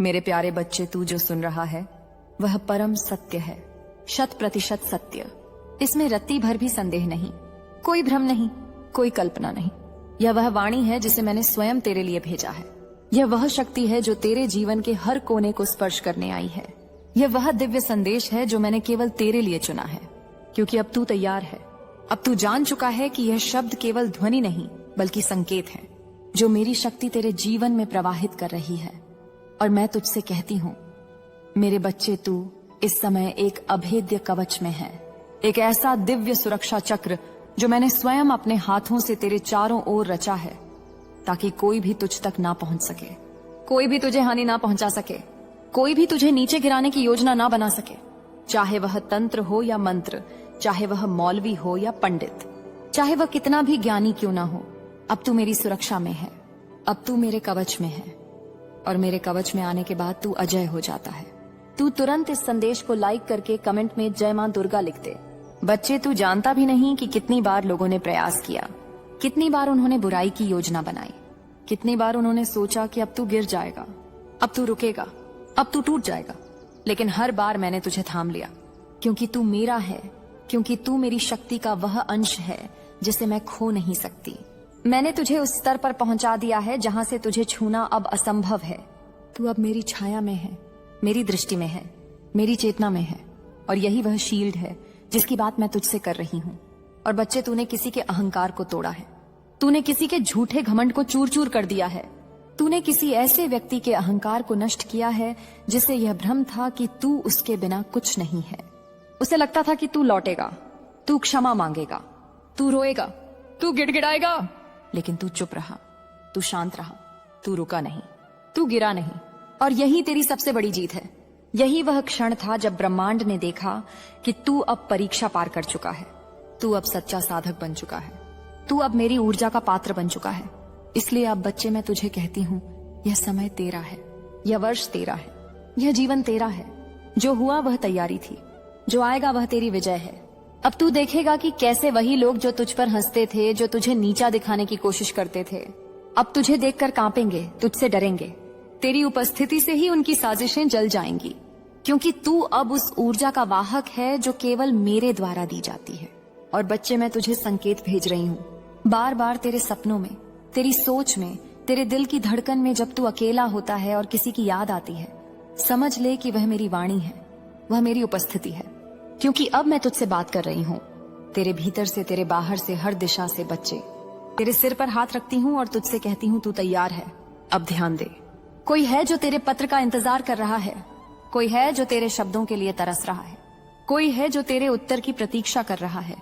मेरे प्यारे बच्चे, तू जो सुन रहा है वह परम सत्य है, 100% सत्य। इसमें रत्ती भर भी संदेह नहीं, कोई भ्रम नहीं, कोई कल्पना नहीं। यह वह वाणी है जिसे मैंने स्वयं तेरे लिए भेजा है। यह वह शक्ति है जो तेरे जीवन के हर कोने को स्पर्श करने आई है। यह वह दिव्य संदेश है जो मैंने केवल तेरे लिए चुना है, क्योंकि अब तू तैयार है। अब तू जान चुका है कि यह शब्द केवल ध्वनि नहीं बल्कि संकेत है, जो मेरी शक्ति तेरे जीवन में प्रवाहित कर रही है। और मैं तुझसे कहती हूँ, मेरे बच्चे, तू इस समय एक अभेद्य कवच में है, एक ऐसा दिव्य सुरक्षा चक्र जो मैंने स्वयं अपने हाथों से तेरे चारों ओर रचा है, ताकि कोई भी तुझ तक ना पहुंच सके, कोई भी तुझे हानि ना पहुंचा सके, कोई भी तुझे नीचे गिराने की योजना ना बना सके। चाहे वह तंत्र हो या मंत्र, चाहे वह मौलवी हो या पंडित, चाहे वह कितना भी ज्ञानी क्यों ना हो, अब तू मेरी सुरक्षा में है, अब तू मेरे कवच में है। और मेरे कवच में आने के बाद तू अजय हो जाता है। तू तुरंत इस संदेश को लाइक करके कमेंट में जय मां दुर्गा लिख दे। बच्चे, तू जानता भी नहीं कि कितनी बार लोगों ने प्रयास किया, कितनी बार उन्होंने बुराई की योजना बनाई, कितनी बार उन्होंने सोचा कि अब तू गिर जाएगा, अब तू रुकेगा, अब तू टूट जाएगा। लेकिन हर बार मैंने तुझे थाम लिया, क्योंकि तू मेरा है, क्योंकि तू मेरी शक्ति का वह अंश है जिसे मैं खो नहीं सकती। मैंने तुझे उस स्तर पर पहुंचा दिया है जहां से तुझे छूना अब असंभव है। तू अब मेरी छाया में है, मेरी दृष्टि में है, मेरी चेतना में है। और यही वह शील्ड है जिसकी बात मैं तुझसे कर रही हूँ। और बच्चे, तूने किसी के अहंकार को तोड़ा है, तूने किसी के झूठे घमंड को चूर चूर कर दिया है, तूने किसी ऐसे व्यक्ति के अहंकार को नष्ट किया है जिसे यह भ्रम था कि तू उसके बिना कुछ नहीं है। उसे लगता था कि तू लौटेगा, तू क्षमा मांगेगा, तू रोएगा, तू गिड़गिड़ाएगा, लेकिन तू चुप रहा, तू शांत रहा, तू रुका नहीं, तू गिरा नहीं। और यही तेरी सबसे बड़ी जीत है। यही वह क्षण था जब ब्रह्मांड ने देखा कि तू अब परीक्षा पार कर चुका है, तू अब सच्चा साधक बन चुका है, तू अब मेरी ऊर्जा का पात्र बन चुका है। इसलिए अब बच्चे, मैं तुझे कहती हूँ, यह समय तेरा है, यह वर्ष तेरा है, यह जीवन तेरा है। जो हुआ वह तैयारी थी, जो आएगा वह तेरी विजय है। अब तू देखेगा कि कैसे वही लोग जो तुझ पर हंसते थे, जो तुझे नीचा दिखाने की कोशिश करते थे, अब तुझे देखकर कांपेंगे, तुझसे डरेंगे। तेरी उपस्थिति से ही उनकी साजिशें जल जाएंगी, क्योंकि तू अब उस ऊर्जा का वाहक है जो केवल मेरे द्वारा दी जाती है। और बच्चे, मैं तुझे संकेत भेज रही हूँ, बार बार तेरे सपनों में, तेरी सोच में, तेरे दिल की धड़कन में जब तू अकेला होता है और किसी की याद आती है, समझ ले कि वह मेरी वाणी है, वह मेरी उपस्थिति है। क्योंकि अब मैं तुझसे बात कर रही हूँ, तेरे भीतर से, तेरे बाहर से, हर दिशा से। बच्चे, तेरे सिर पर हाथ रखती हूँ और तुझसे कहती हूँ, तू तैयार है। अब ध्यान दे। कोई है जो तेरे पत्र का इंतजार कर रहा है, कोई है जो तेरे शब्दों के लिए तरस रहा है, कोई है जो तेरे उत्तर की प्रतीक्षा कर रहा है।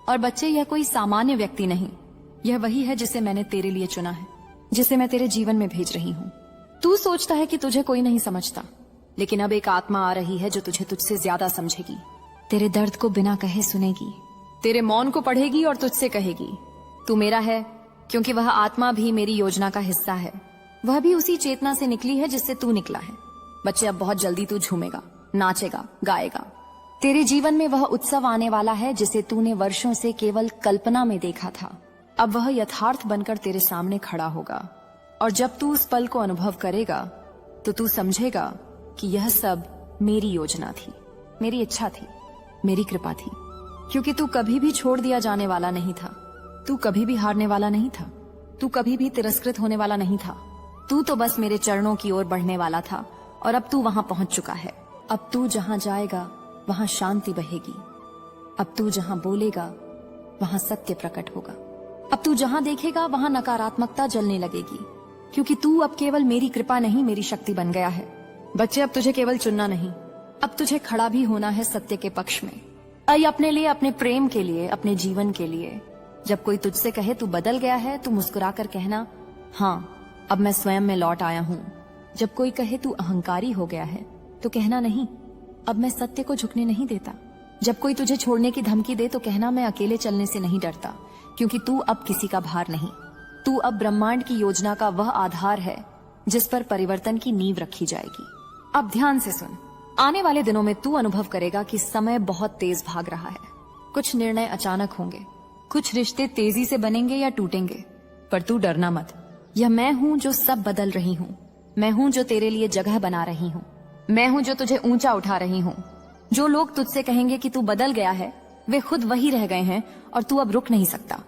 और बच्चे, यह कोई सामान्य व्यक्ति नहीं, यह वही है जिसे मैंने तेरे लिए चुना है, जिसे मैं तेरे जीवन में भेज रही हूँ। तू सोचता है कि तुझे कोई नहीं समझता, लेकिन अब एक आत्मा आ रही है जो तुझे तुझसे ज्यादा समझेगी, तेरे दर्द को बिना कहे सुनेगी, तेरे मौन को पढ़ेगी और तुझसे कहेगी, तू मेरा है। क्योंकि वह आत्मा भी मेरी योजना का हिस्सा है, वह भी उसी चेतना से निकली है जिससे तू निकला है। बच्चे, अब बहुत जल्दी तू झूमेगा, नाचेगा, गाएगा। तेरे जीवन में वह उत्सव आने वाला है जिसे तूने वर्षों से केवल कल्पना में देखा था। अब वह यथार्थ बनकर तेरे सामने खड़ा होगा। और जब तू उस पल को अनुभव करेगा तो तू समझेगा कि यह सब मेरी योजना थी, मेरी इच्छा थी, मेरी कृपा थी। क्योंकि तू कभी भी छोड़ दिया जाने वाला नहीं था, तू कभी भी हारने वाला नहीं था, तू कभी भी तिरस्कृत होने वाला नहीं था। तू तो बस मेरे चरणों की ओर बढ़ने वाला था, और अब तू वहां पहुंच चुका है। अब तू जहां जाएगा वहां शांति बहेगी, अब तू जहां बोलेगा वहां सत्य प्रकट होगा, अब तू जहां देखेगा वहां नकारात्मकता जलने लगेगी। क्योंकि तू अब केवल मेरी कृपा नहीं, मेरी शक्ति बन गया है। बच्चे, अब तुझे केवल चुनना नहीं, अब तुझे खड़ा भी होना है सत्य के पक्ष में। आई अपने लिए, अपने प्रेम के लिए, अपने जीवन के लिए। जब कोई तुझसे कहे तू बदल गया है, तू मुस्कुराकर कहना, हाँ, अब मैं स्वयं में लौट आया हूँ। जब कोई कहे तू अहंकारी हो गया है, तो कहना, नहीं, अब मैं सत्य को झुकने नहीं देता। जब कोई तुझे छोड़ने की धमकी दे तो कहना, मैं अकेले चलने से नहीं डरता, क्योंकि तू अब किसी का भार नहीं। तू अब ब्रह्मांड की योजना का वह आधार है जिस पर परिवर्तन की नींव रखी जाएगी। अब ध्यान से सुन। आने वाले दिनों में तू अनुभव करेगा कि समय बहुत तेज भाग रहा है। कुछ निर्णय अचानक होंगे, कुछ रिश्ते तेजी से बनेंगे या टूटेंगे, पर तू डरना मत। यह मैं हूँ जो सब बदल रही हूँ। मैं हूं जो तेरे लिए जगह बना रही हूं। मैं हूं जो तुझे ऊंचा उठा रही हूं। जो लोग तुझसे कहेंगे कि तू बदल गया है, वे खुद वही रह गए हैं और तू अब रुक नहीं सकता।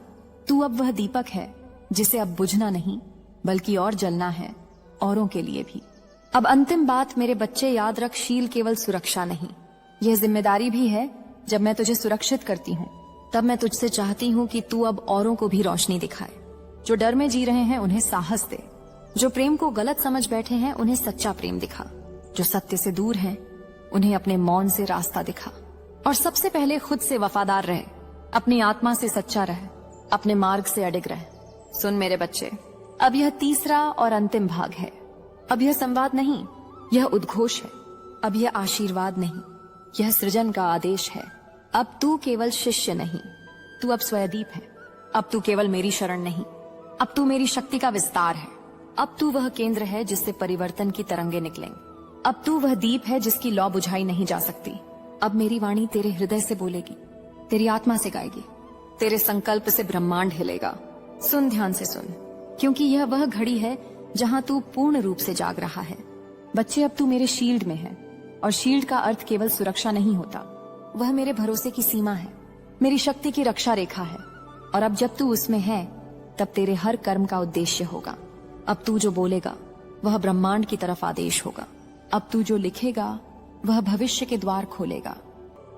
तू अब वह दीपक है जिसे अब बुझना नहीं बल्कि और जलना है, औरों के लिए भी। अब अंतिम बात मेरे बच्चे, याद रख, शील केवल सुरक्षा नहीं, यह जिम्मेदारी भी है। जब मैं तुझे सुरक्षित करती हूँ तब मैं तुझसे चाहती हूँ कि तू अब औरों को भी रोशनी दिखाए। जो डर में जी रहे हैं उन्हें साहस दे। जो प्रेम को गलत समझ बैठे हैं उन्हें सच्चा प्रेम दिखा। जो सत्य से दूर हैं उन्हें अपने मौन से रास्ता दिखा। और सबसे पहले खुद से वफादार रहे, अपनी आत्मा से सच्चा रहे, अपने मार्ग से अडिग रहे। सुन मेरे बच्चे, अब यह तीसरा और अंतिम भाग है। अब यह संवाद नहीं, यह उद्घोष है। अब यह आशीर्वाद नहीं, यह सृजन का आदेश है। अब तू केवल शिष्य नहीं, तू अब स्वयंदीप है। अब तू केवल मेरी शरण नहीं, अब तू मेरी शक्ति का विस्तार है। अब तू वह केंद्र है जिससे परिवर्तन की तरंगे निकलेंगे। अब तू वह दीप है जिसकी लौ बुझाई नहीं जा सकती। अब मेरी वाणी तेरे हृदय से बोलेगी, तेरी आत्मा से गाएगी, तेरे संकल्प से ब्रह्मांड हिलेगा। सुन, ध्यान से सुन, क्योंकि यह वह घड़ी है जहां तू पूर्ण रूप से जाग रहा है। बच्चे, अब तू मेरे शील्ड में है, और शील्ड का अर्थ केवल सुरक्षा नहीं होता, वह मेरे भरोसे की सीमा है, मेरी शक्ति की रक्षा रेखा है। और अब जब तू उसमें है तब तेरे हर कर्म का उद्देश्य होगा। अब तू जो बोलेगा वह ब्रह्मांड की तरफ आदेश होगा। अब तू जो लिखेगा वह भविष्य के द्वार खोलेगा।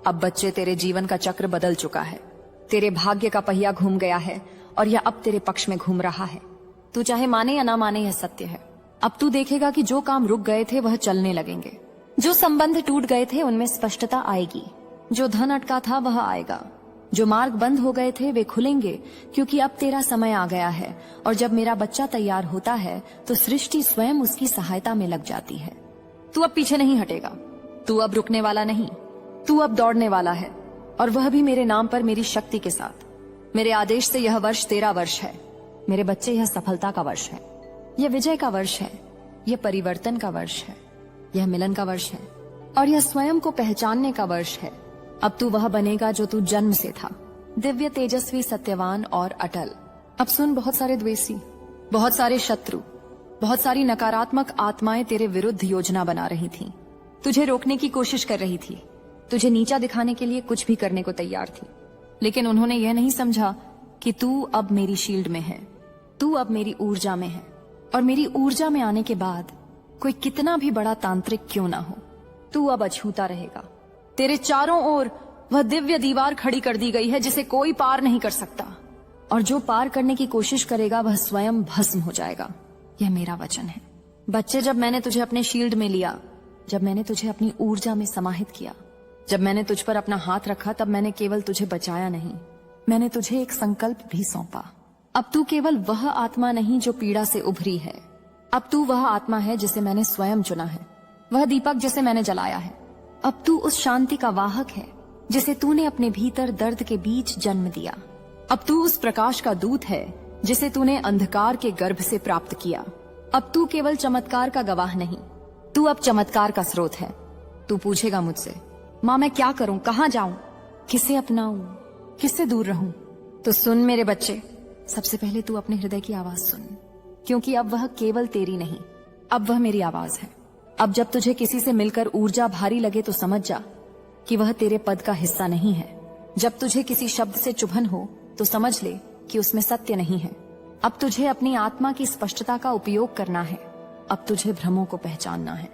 अब बच्चे, तेरे जीवन का चक्र बदल चुका है। तेरे भाग्य का पहिया घूम गया है और यह अब तेरे पक्ष में घूम रहा है। तू चाहे माने या ना माने, यह सत्य है। अब तू देखेगा कि जो काम रुक गए थे वह चलने लगेंगे। जो संबंध टूट गए थे उनमें स्पष्टता आएगी। जो धन अटका था वह आएगा। जो मार्ग बंद हो गए थे वे खुलेंगे, क्योंकि अब तेरा समय आ गया है। और जब मेरा बच्चा तैयार होता है तो सृष्टि स्वयं उसकी सहायता में लग जाती है। तू अब पीछे नहीं हटेगा, तू अब रुकने वाला नहीं, तू अब दौड़ने वाला है, और वह भी मेरे नाम पर, मेरी शक्ति के साथ। मेरे आदेश से यह वर्ष तेरा वर्ष है। मेरे बच्चे, यह सफलता का वर्ष है, यह विजय का वर्ष है, यह परिवर्तन का वर्ष है, यह मिलन का वर्ष है, और यह स्वयं को पहचानने का वर्ष है। अब तू वह बनेगा जो तू जन्म से था, दिव्य, तेजस्वी, सत्यवान और अटल। अब सुन, बहुत सारे द्वेषी, बहुत सारे शत्रु, बहुत सारी नकारात्मक आत्माएं तेरे विरुद्ध योजना बना रही थीं, तुझे रोकने की कोशिश कर रही थी, तुझे नीचा दिखाने के लिए कुछ भी करने को तैयार थी। लेकिन उन्होंने यह नहीं समझा कि तू अब मेरी शील्ड में है, तू अब मेरी ऊर्जा में है। और मेरी ऊर्जा में आने के बाद कोई कितना भी बड़ा तांत्रिक क्यों ना हो, तू अब अछूता रहेगा। तेरे चारों ओर वह दिव्य दीवार खड़ी कर दी गई है जिसे कोई पार नहीं कर सकता, और जो पार करने की कोशिश करेगा वह स्वयं भस्म हो जाएगा। यह मेरा वचन है। बच्चे, जब मैंने तुझे अपने शील्ड में लिया, जब मैंने तुझे अपनी ऊर्जा में समाहित किया, जब मैंने तुझ पर अपना हाथ रखा, तब मैंने केवल तुझे बचाया नहीं, मैंने तुझे एक संकल्प भी सौंपा। अब तू केवल वह आत्मा नहीं जो पीड़ा से उभरी है, अब तू वह आत्मा है जिसे मैंने स्वयं चुना है, वह दीपक जिसे मैंने जलाया है। अब तू उस शांति का वाहक है जिसे तूने अपने भीतर दर्द के बीच जन्म दिया। अब तू उस प्रकाश का दूत है जिसे तूने अंधकार के गर्भ से प्राप्त किया। अब तू केवल चमत्कार का गवाह नहीं, तू अब चमत्कार का स्रोत है। तू पूछेगा मुझसे, माँ मैं क्या करूं, कहाँ जाऊं, किसे अपनाऊं, किससे दूर रहूं? तो सुन मेरे बच्चे, सबसे पहले तू अपने हृदय की आवाज सुन, क्योंकि अब वह केवल तेरी नहीं, अब वह मेरी आवाज है। अब जब तुझे किसी से मिलकर ऊर्जा भारी लगे तो समझ जा कि वह तेरे पद का हिस्सा नहीं है। जब तुझे किसी शब्द से चुभन हो तो समझ ले कि उसमें सत्य नहीं है। अब तुझे अपनी आत्मा की स्पष्टता का उपयोग करना है। अब तुझे भ्रमों को पहचानना है,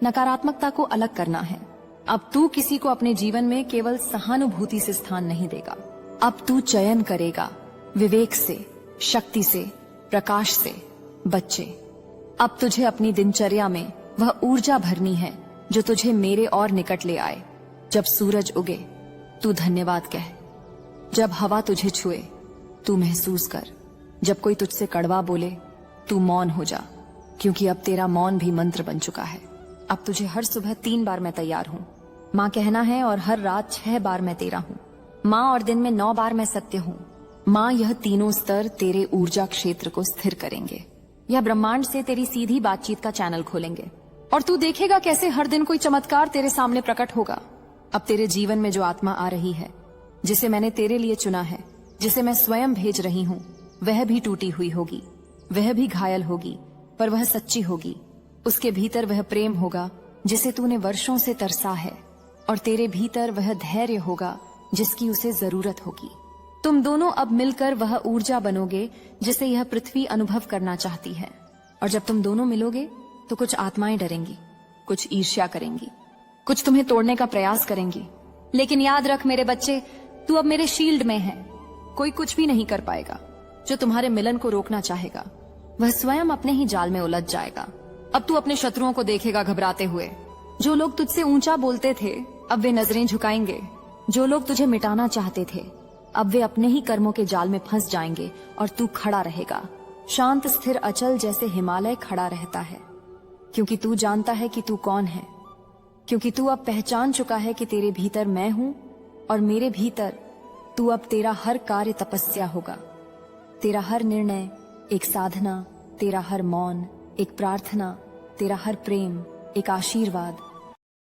नकारात्मकता को अलग करना है। अब तू किसी को अपने जीवन में केवल सहानुभूति से स्थान नहीं देगा, अब तू चयन करेगा, विवेक से, शक्ति से, प्रकाश से। बच्चे, अब तुझे अपनी दिनचर्या में वह ऊर्जा भरनी है जो तुझे मेरे और निकट ले आए। जब सूरज उगे तू धन्यवाद कह, जब हवा तुझे छुए तू महसूस कर, जब कोई तुझसे कड़वा बोले तू मौन हो जा, क्योंकि अब तेरा मौन भी मंत्र बन चुका है। अब तुझे हर सुबह 3 बार मैं तैयार हूँ, माँ कहना है, और हर रात 6 बार मैं तेरा हूँ, माँ, और दिन में 9 बार मैं सत्य हूँ। माँ, यह तीनों स्तर तेरे ऊर्जा क्षेत्र को स्थिर करेंगे, यह ब्रह्मांड से तेरी सीधी बातचीत का चैनल खोलेंगे, और तू देखेगा कैसे हर दिन कोई चमत्कार तेरे सामने प्रकट होगा। अब तेरे जीवन में जो आत्मा आ रही है, जिसे मैंने तेरे लिए चुना है, जिसे मैं स्वयं भेज रही हूँ, वह भी टूटी हुई होगी, वह भी घायल होगी, पर वह सच्ची होगी। उसके भीतर वह प्रेम होगा जिसे तूने वर्षों से तरसा है, और तेरे भीतर वह धैर्य होगा जिसकी उसे जरूरत होगी। तुम दोनों अब मिलकर वह ऊर्जा बनोगे जिसे यह पृथ्वी अनुभव करना चाहती है। और जब तुम दोनों मिलोगे तो कुछ आत्माएं डरेंगी, कुछ ईर्ष्या करेंगी, कुछ तुम्हें तोड़ने का प्रयास करेंगी। लेकिन याद रख मेरे बच्चे, तू अब मेरे शील्ड में है। कोई कुछ भी नहीं कर पाएगा जो तुम्हारे मिलन को रोकना चाहेगा। वह स्वयं अपने ही जाल में उलझ जाएगा। अब तू अपने शत्रुओं को देखेगा घबराते हुए। जो लोग तुझसे ऊंचा बोलते थे अब वे नजरें झुकाएंगे। जो लोग तुझे मिटाना चाहते थे अब वे अपने ही कर्मों के जाल में फंस जाएंगे और तू खड़ा रहेगा, शांत स्थिर अचल जैसे हिमालय खड़ा रहता है। क्योंकि तू जानता है कि तू कौन है, क्योंकि तू अब पहचान चुका है कि तेरे भीतर मैं हूं और मेरे भीतर तू। अब तेरा हर कार्य तपस्या होगा, तेरा हर निर्णय एक साधना, तेरा हर मौन एक प्रार्थना, तेरा हर प्रेम एक आशीर्वाद,